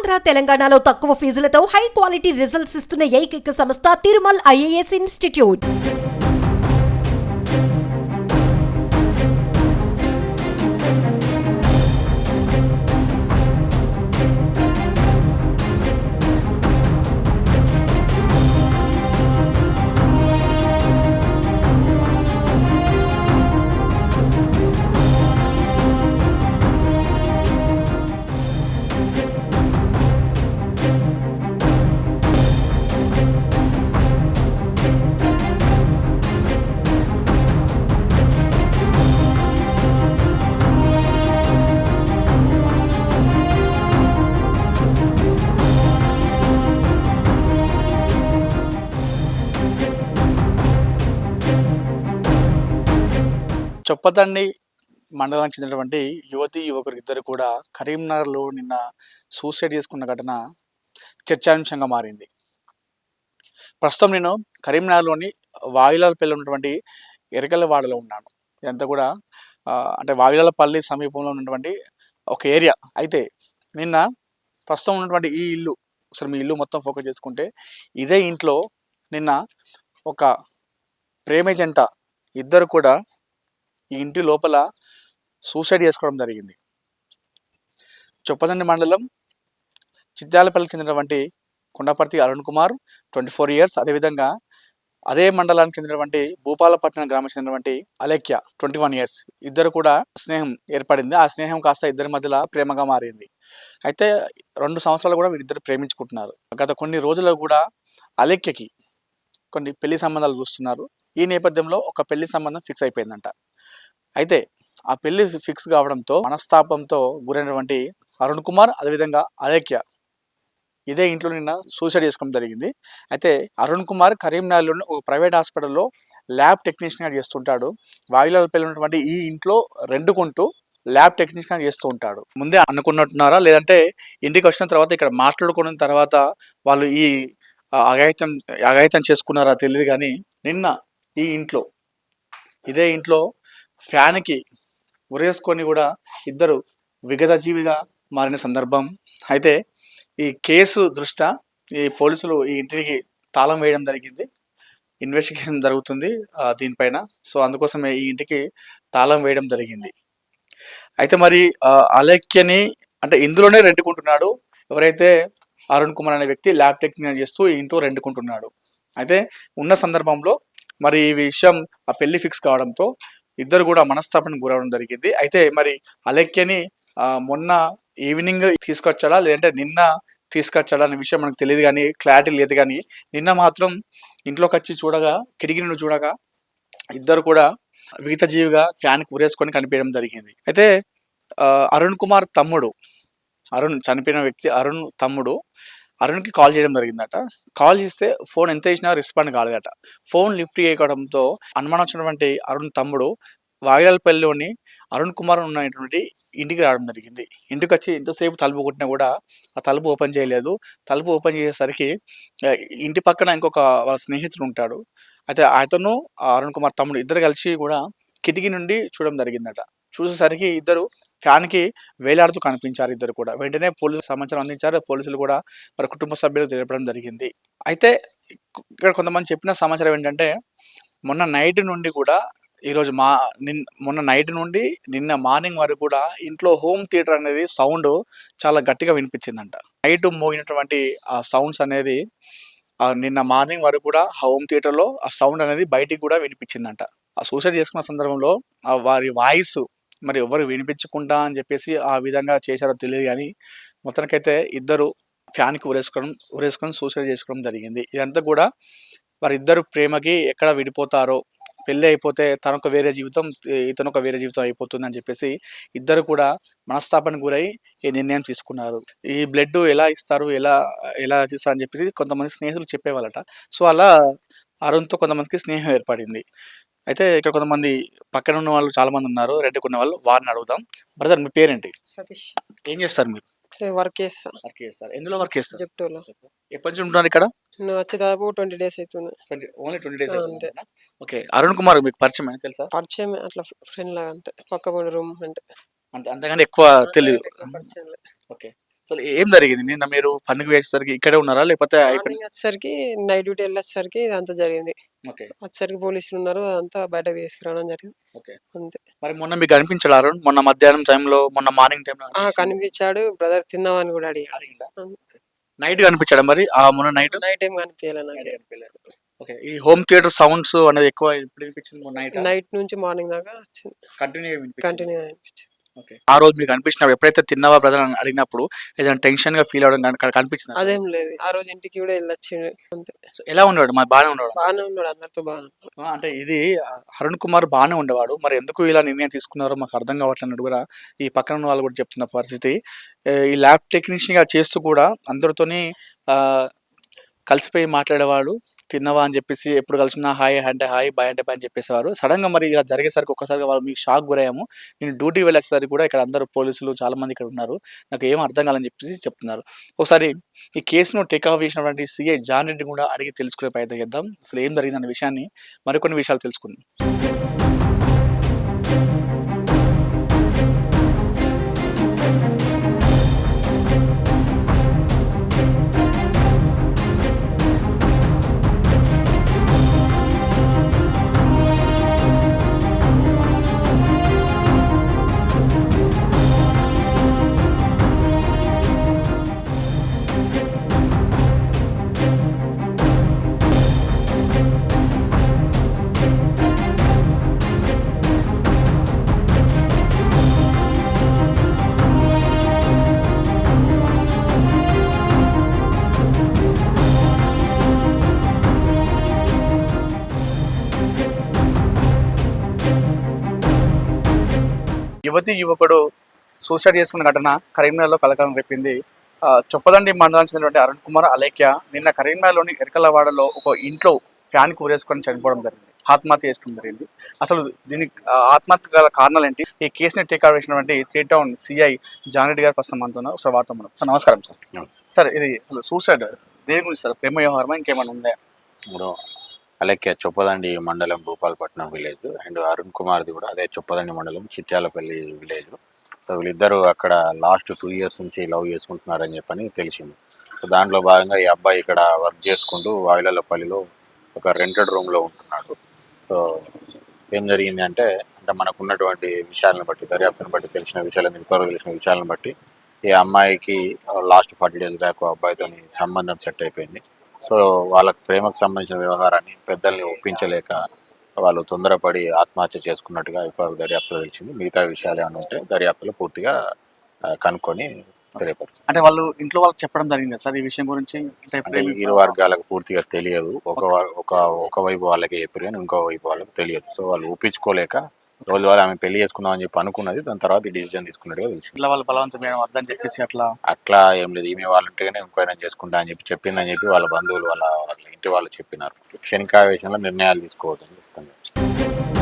ఆంధ్ర తెలంగాణలో తక్కువ ఫీజులతో high quality results ఇస్తున్న ఏకైక సంస్థ తిరుమల్ ఐఏఎస్ ఇన్స్టిట్యూట్. చొప్పదండి మండలానికి చెందినటువంటి యువతి యువకులు ఇద్దరు కూడా కరీంనగర్లో నిన్న సూసైడ్ చేసుకున్న ఘటన చర్చాంశంగా మారింది. ప్రస్తుతం నేను కరీంనగర్లోని వాయిలాలపల్లి ఉన్నటువంటి ఎరకలవాడలో ఉన్నాను. ఇదంతా కూడా అంటే వాయిలాలపల్లి సమీపంలో ఉన్నటువంటి ఒక ఏరియా. అయితే నిన్న ప్రస్తుతం ఉన్నటువంటి ఈ ఇల్లు, అసలు మీ ఇల్లు మొత్తం ఫోకస్ చేసుకుంటే ఇదే ఇంట్లో నిన్న ఒక ప్రేమ జంట ఇద్దరు కూడా ఈ ఇంటి లోపల సూసైడ్ చేసుకోవడం జరిగింది. చొప్పదండి మండలం చిత్యాలపల్లికి చెందినటువంటి కొండపర్తి అరుణ్ కుమార్ 24 years, అదేవిధంగా అదే మండలానికి చెందినటువంటి భూపాలపట్నం గ్రామానికి చెందినటువంటి అలేఖ్య 21 years, ఇద్దరు కూడా స్నేహం ఏర్పడింది. ఆ స్నేహం కాస్త ఇద్దరి మధ్యలో ప్రేమగా మారింది. అయితే 2 సంవత్సరాలు కూడా వీరిద్దరు ప్రేమించుకుంటున్నారు. గత కొన్ని రోజులు కూడా అలేఖ్యకి కొన్ని పెళ్లి సంబంధాలు చూస్తున్నారు. ఈ నేపథ్యంలో ఒక పెళ్లి సంబంధం ఫిక్స్ అయిపోయిందంట. అయితే ఆ పెళ్లి ఫిక్స్ కావడంతో మనస్తాపంతో గురైనటువంటి అరుణ్ కుమార్ అదేవిధంగా అలేఖ్య ఇదే ఇంట్లో నిన్న సూసైడ్ చేసుకోవడం జరిగింది. అయితే అరుణ్ కుమార్ కరీంనగర్లోని ఒక ప్రైవేట్ హాస్పిటల్లో ల్యాబ్ టెక్నీషియన్గా చేస్తుంటాడు. వాయిలాలపల్లి ఉన్నటువంటి ఈ ఇంట్లో రెండుకుంటూ ల్యాబ్ టెక్నీషియన్గా చేస్తూ ఉంటాడు. ముందే అనుకున్నట్టున్నారా, లేదంటే ఇంటికి వచ్చిన తర్వాత ఇక్కడ మాట్లాడుకున్న తర్వాత వాళ్ళు ఈ అఘాయిత్యం చేసుకున్నారా తెలియదు. కానీ నిన్న ఈ ఇంట్లో ఇదే ఇంట్లో ఫ్యాన్కి ఉరేసుకొని కూడా ఇద్దరు విగత జీవిగా మారిన సందర్భం. అయితే ఈ కేసు దృష్ట్యా ఈ పోలీసులు ఈ ఇంటికి తాళం వేయడం జరిగింది. ఇన్వెస్టిగేషన్ జరుగుతుంది దీనిపైన. సో అందుకోసమే ఈ ఇంటికి తాళం వేయడం జరిగింది. అయితే మరి అలేఖ్యని అంటే ఇందులోనే రెండుకుంటున్నాడు. ఎవరైతే అరుణ్ కుమార్ అనే వ్యక్తి ల్యాబ్ టెక్నీషియన్ చేస్తూ ఈ ఇంట్లో రెండుకుంటున్నాడు. అయితే ఉన్న సందర్భంలో మరి ఈ విషయం ఆ పెళ్లి ఫిక్స్ కావడంతో ఇద్దరు కూడా మనస్తాపానికి గురవడం జరిగింది. అయితే మరి అలేఖ్యని మొన్న ఈవినింగ్ తీసుకొచ్చాడా లేదంటే నిన్న తీసుకొచ్చాడా అనే విషయం మనకు తెలియదు, కానీ క్లారిటీ లేదు. కానీ నిన్న మాత్రం ఇంట్లోకి వచ్చి చూడగా, కిటికీ నుండి చూడగా ఇద్దరు కూడా విగత జీవిగా ఫ్యాన్కి ఉరేసుకొని కనిపించడం జరిగింది. అయితే అరుణ్ కుమార్ తమ్ముడు, అరుణ్ చనిపోయిన వ్యక్తి అరుణ్ తమ్ముడు అరుణ్కి కాల్ చేయడం జరిగిందట. కాల్ చేస్తే ఫోన్ ఎంత చేసినా రెస్పాండ్ కాలేదట. ఫోన్ లిఫ్ట్ చేయడంతో అనుమానం వచ్చినటువంటి అరుణ్ తమ్ముడు వాయిలాలపల్లిలోని అరుణ్ కుమార్ ఉన్నటువంటి ఇంటికి రావడం జరిగింది. ఇంటికి వచ్చి ఎంతసేపు తలుపు కొట్టినా కూడా ఆ తలుపు ఓపెన్ చేయలేదు. తలుపు ఓపెన్ చేసేసరికి ఇంటి పక్కన ఇంకొక వాళ్ళ స్నేహితుడు ఉంటాడు. అయితే అతను అరుణ్ కుమార్ తమ్ముడు ఇద్దరు కలిసి కూడా కిటికీ నుండి చూడడం జరిగిందట. చూసేసరికి ఇద్దరు ఫ్యాన్కి వేలాడుతూ కనిపించారు. ఇద్దరు కూడా వెంటనే పోలీసులు సమాచారం అందించారు. పోలీసులు కూడా వారి కుటుంబ సభ్యులకు తెలపడం జరిగింది. అయితే ఇక్కడ కొంతమంది చెప్పిన సమాచారం ఏంటంటే మొన్న నైట్ నుండి కూడా ఈరోజు మొన్న నైట్ నుండి నిన్న మార్నింగ్ వరకు కూడా ఇంట్లో హోమ్ థియేటర్ అనేది సౌండ్ చాలా గట్టిగా వినిపించిందంట. నైట్ మోగినటువంటి ఆ సౌండ్స్ అనేది నిన్న మార్నింగ్ వరకు కూడా హోమ్ థియేటర్లో ఆ సౌండ్ అనేది బయటికి కూడా వినిపించిందంట. ఆ సూసైడ్ చేసుకున్న సందర్భంలో వారి వాయిస్ మరి ఎవరు వినిపించకుండా అని చెప్పేసి ఆ విధంగా చేశారో తెలియదు. కానీ మొత్తానికైతే ఇద్దరు ఫ్యాన్కి ఉరేసుకొని సూసైడ్ చేసుకోవడం జరిగింది. ఇదంతా కూడా వారిద్దరు ప్రేమకి ఎక్కడ విడిపోతారో, పెళ్ళి అయిపోతే తనొక వేరే జీవితం, ఇతనొక వేరే జీవితం అయిపోతుందని చెప్పేసి ఇద్దరు కూడా మనస్తాపానికి గురై ఈ నిర్ణయం తీసుకున్నారు. ఈ బ్లడ్ ఎలా ఇస్తారు, ఎలా ఇస్తారు అని చెప్పేసి కొంతమంది స్నేహితులు చెప్పేవాళ్ళట. సో అలా అరుణ్తో కొంతమందికి స్నేహం ఏర్పడింది. అయితే ఇక్కడ కొంతమంది పక్కన ఉన్న వాళ్ళు చాలా మంది ఉన్నారు, రెంట్కున్న వాళ్ళు, వారిని అడుగుదాం. బ్రదర్, మీ పేరేంటి? సతీష్. ఏం చేస్తారు మీరు? వర్క్ చేస్తారు. ఎందులో వర్క్ చేస్తారు? జెప్టోలో. ఎప్పటి నుంచి ఉంటున్నారు ఇక్కడ? నేను వచ్చి దాదాపు 20 days అవుతుంది. ఓన్లీ 20 days అంతే. ఓకే. అరుణ్ కుమార్ మీకు పరిచయం తెలుసా? పరిచయం అట్లా ఫ్రెండ్ లాగా అంతే, పక్క రూమ్ అంటే అంతగానే ఎక్కువ తెలియదు. పరిచయం లేదు. ఓకే. అసలు ఏం జరిగింది? నిన్న మీరు పనికి వేసేసరికి ఇక్కడే ఉన్నారా? లేకపోతే అయిపోయింది? మార్నింగ్ వచ్చేసరికి నైట్ డ్యూటీ వెళ్ళేసరికి ఇదంతా జరిగింది. ఓకే. వచ్చేసరికి పోలీసులు ఉన్నారు, అదంతా బయటకు తీసుకురావడం జరిగింది. ఓకే. అంతే. మరి మొన్న మీకు కనిపించాడా అరుణ్? మొన్న మధ్యాహ్నం టైంలో, మొన్న మార్నింగ్ టైంలో కనిపించాడు. బ్రదర్ తిన్నామని కూడా అడిగాడు. నైట్ కనిపించాడా మరి? మొన్న నైట్? నైట్ ఏం కనిపించలే నాకు. ఓకే. ఈ హోమ్ థియేటర్ సౌండ్స్ అనేది ఎక్కువ ఎప్పుడు వినిపించింది? మొన్న నైట్ నైట్ నుంచి మార్నింగ్ దాకా వచ్చింది. కంటిన్యూ అనిపించింది. ఓకే. ఆ రోజు మీకు అనిపించినప్పుడు ఎప్పుడైతే తిన్నావా బ్రదర్ అని అడిగినప్పుడు ఏదైనా టెన్షన్ గా ఫీల్ అవడం కనిపించింది? అదేం లేదు. ఆ రోజు ఇంటికి కూడా వెళ్ళొచ్చిండు అంతే. ఎలా ఉన్నాడు? మరి బాగానే ఉన్నాడు? బాగానే ఉన్నాడు, అందరితో బాగానే ఉన్నాడు. అంటే ఇది అరుణ్ కుమార్ బాగానే ఉండేవాడు, మరి ఎందుకు ఇలా నిర్ణయం తీసుకున్నారో మాకు అర్థం కావట్లేదు కూడా ఈ పక్కన ఉన్న వాళ్ళు కూడా చెప్తున్న పరిస్థితి. ఈ ల్యాబ్ టెక్నీషియన్ గా చేస్తూ కూడా అందరితోని కలిసిపోయి మాట్లాడేవాడు. తిన్నవా అని చెప్పేసి ఎప్పుడు కలిసినా హాయ్ అంటే హాయ్, బాయ్ అంటే బాయ్ అని చెప్పేసేవారు. సడన్గా మరి ఇలా జరిగేసరికి ఒక్కసారిగా వాళ్ళు మీకు షాక్ గురయ్యాము. నేను డ్యూటీ వెళ్ళేసరికి కూడా ఇక్కడ అందరూ పోలీసులు చాలా మంది ఇక్కడ ఉన్నారు, నాకు ఏం అర్థం కాలని చెప్పేసి చెప్తున్నారు. ఒకసారి ఈ కేసును టేక్ ఆఫ్ చేసినటువంటి సిఐ జాన్ రెడ్డి కూడా అడిగి తెలుసుకునే ప్రయత్నం చేద్దాం. అసలు ఏం జరిగిందన్న విషయాన్ని, మరికొన్ని విషయాలు తెలుసుకుందాం. యువకుడు సూసైడ్ చేసుకున్న ఘటన కరీంనగర్లో కలకలం రేపింది. చొప్పదండి మండలానికి చెందినటువంటి అరుణ్ కుమార్ అలేఖ్య నిన్న కరీంనగర్లోని ఎరకలవాడలో ఒక ఇంట్లో ఫ్యాన్ కూరేసుకొని చనిపోవడం జరిగింది, ఆత్మహత్య చేసుకోవడం జరిగింది. అసలు దీనికి ఆత్మహత్య గల కారణాలు ఏంటి? ఈ కేసుని టేక్ ఆఫ్ చేసినటువంటి 3 టౌన్ సిఐ జాన్ రెడ్డి గారు ప్రస్తుతం మనతో ఉన్నారు. ఒకసారి వార్త మనం. సార్ నమస్కారం సార్. సార్ ఇది అసలు సూసైడ్ దేని గురించి సార్? ప్రేమ వ్యవహారమా ఇంకేమైనా ఉందా? ఇప్పుడు అలేఖ్య చొప్పదండి మండలం భూపాలపట్నం విలేజ్, అండ్ అరుణ్ కుమార్ది కూడా అదే చొప్పదండి మండలం చిట్యాలపల్లి విలేజ్. సో వీళ్ళిద్దరూ అక్కడ లాస్ట్ 2 ఇయర్స్ నుంచి లవ్ చేసుకుంటున్నారని చెప్పని తెలిసింది. సో దాంట్లో భాగంగా ఈ అబ్బాయి ఇక్కడ వర్క్ చేసుకుంటూ వాయిలపల్లిలో ఒక రెంటెడ్ రూమ్లో ఉంటున్నాడు. సో ఏం జరిగింది అంటే మనకు ఉన్నటువంటి విషయాలను బట్టి, దర్యాప్తును బట్టి తెలిసిన విషయాలను, ఇప్పటివరకు తెలిసిన విషయాలను బట్టి ఈ అమ్మాయికి లాస్ట్ 40 days బ్యాక్ అబ్బాయితో సంబంధం సెట్ అయిపోయింది. సో వాళ్ళకి ప్రేమకు సంబంధించిన వ్యవహారాన్ని పెద్దల్ని ఒప్పించలేక వాళ్ళు తొందరపడి ఆత్మహత్య చేసుకున్నట్టుగా ఇప్పుడు దర్యాప్తులో తెలిసింది. మిగతా విషయాలు ఏమైనా ఉంటే దర్యాప్తులో పూర్తిగా కనుక్కొని తెలియపరుస్తుంది. అంటే వాళ్ళు ఇంట్లో వాళ్ళకి చెప్పడం జరిగింది సార్ ఈ విషయం గురించి? అంటే ఇరు వర్గాలకు పూర్తిగా తెలియదు. ఒక వైపు వాళ్ళకి చెప్పారు కానీ ఇంకో వైపు వాళ్ళకి తెలియదు. సో వాళ్ళు ఒప్పించుకోలేక రోజు వాళ్ళు ఆమె పెళ్లి చేసుకుందామని చెప్పి అనుకున్నది, దాని తర్వాత ఈ డిసిజన్ తీసుకున్నట్టుగా తెలిసింది. ఇట్లా వాళ్ళు బలవంతమైన వద్దని చెప్పేసి అట్లా ఏం లేదు. ఈమె వాళ్ళంటేనే ఇంకో చేసుకుంటా అని చెప్పి చెప్పిందని చెప్పి వాళ్ళ బంధువులు వాళ్ళ ఇంటి వాళ్ళు చెప్పినారు. క్షణికావేశంలో నిర్ణయాలు తీసుకోవద్దని చెప్తాను.